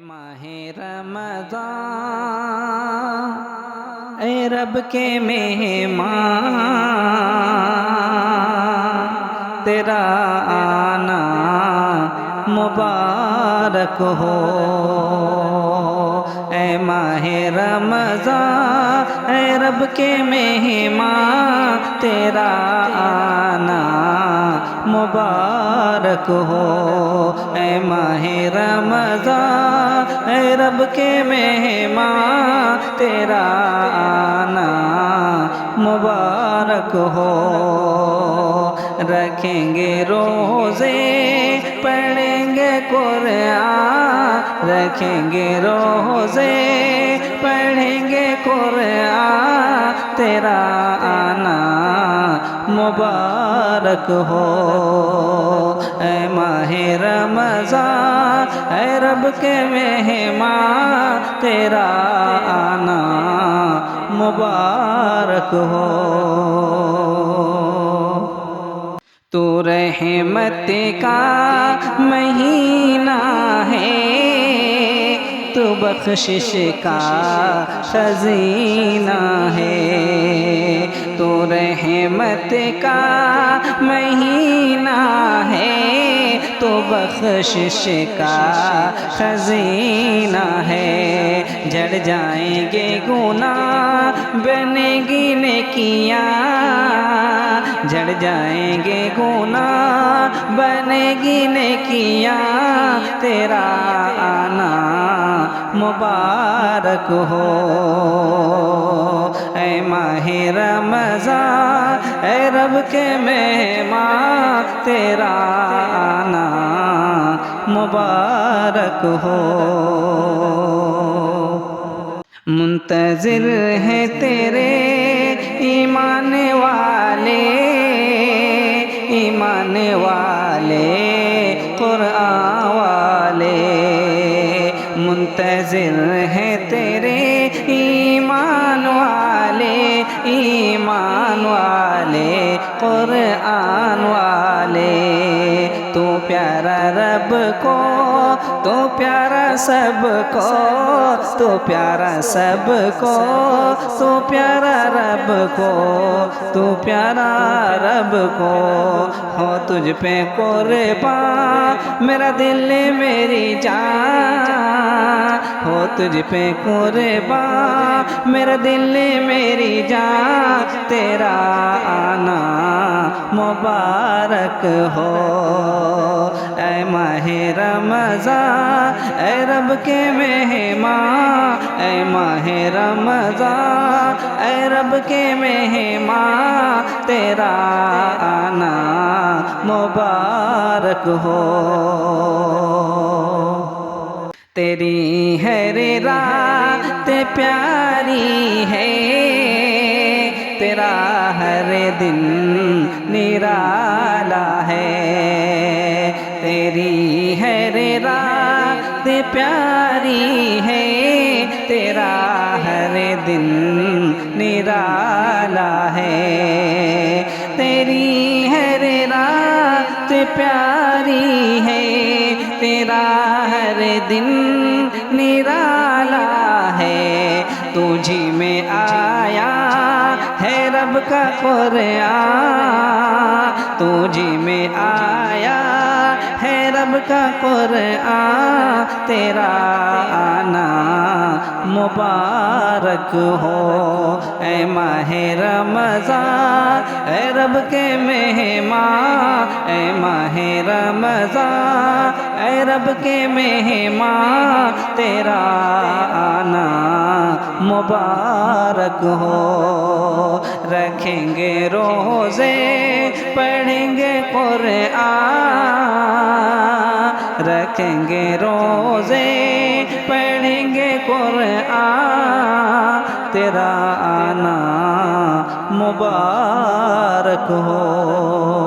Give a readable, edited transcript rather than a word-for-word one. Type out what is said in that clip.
ماہ رمضان اے رب کے مہمان، تیرا آنا مبارک ہو۔ اے ماہ رمضان اے رب کے مہمان، تیرا آنا مبارک ہو۔ اے ماہ رمضان اے رب کے مہمان، تیرا آنا مبارک ہو۔ رکھیں گے روزے پڑھیں گے قرآن، رکھیں گے روزے پڑھیں گے قرآن، تیرا آنا مبارک ہو۔ اے ماہ رمضان اے رب کے مہمان، تیرا آنا مبارک ہو۔ تو رحمت کا مہینہ ہے، تو بخشش کا خزینہ ہے۔ تو رحمت کا مہینہ ہے، تو بخشش کا خزینہ ہے۔ جھڑ جائیں گے گناہ بنے گی نیکیاں، جھڑ جائیں گے گناہ بنے گی نیکیاں، تیرا آنا مبارک ہو۔ اے ماہ رمضان اے رب کے مہمان، تیرا آنا مبارک ہو۔ منتظر ہیں تیرے ایمان والے، ایمان والے قرآن والے۔ منتظر ہیں تیرے ایمان والے، ایمان والے قرآن والے۔ تو پیارا رب کو، تو پیارا سب کو، تو پیارا سب کو، تو پیارا رب کو، تو پیارا رب کو۔ ہو تجھ پہ قربان میرا دل میری جان، ہو تجھ پہ قربان میرا دل میری جان، تیرا آنا مبارک ہو۔ اے ماہ رمضان اے رب کے مہمان، اے ماہ رمضان اے رب کے مہمان، تیرا آنا مبارک ہو۔ تیری ہر رات پیاری ہے، تیرا ہر دن نرالا ہے۔ تیری ہر رات پیاری ہے، تیرا ہر دن نرالا ہے۔ تیری ہر رات پیاری ہے، تیرا ہر دن نرالا ہے۔ تجھی میں آیا ہے رب کا قرآن، تجھی میں آیا ہے رب کا قرآن، تیرا آنا مبارک ہو۔ اے ماہ رمضان اے رب کے مہمان، اے ماہ رمضان اے رب کے مہمان، تیرا آنا مبارک ہو۔ رکھیں گے روزے پڑھیں گے قرآن، رکھیں گے روزے پڑھیں گے قرآن، تیرا آنا مبارک ہو۔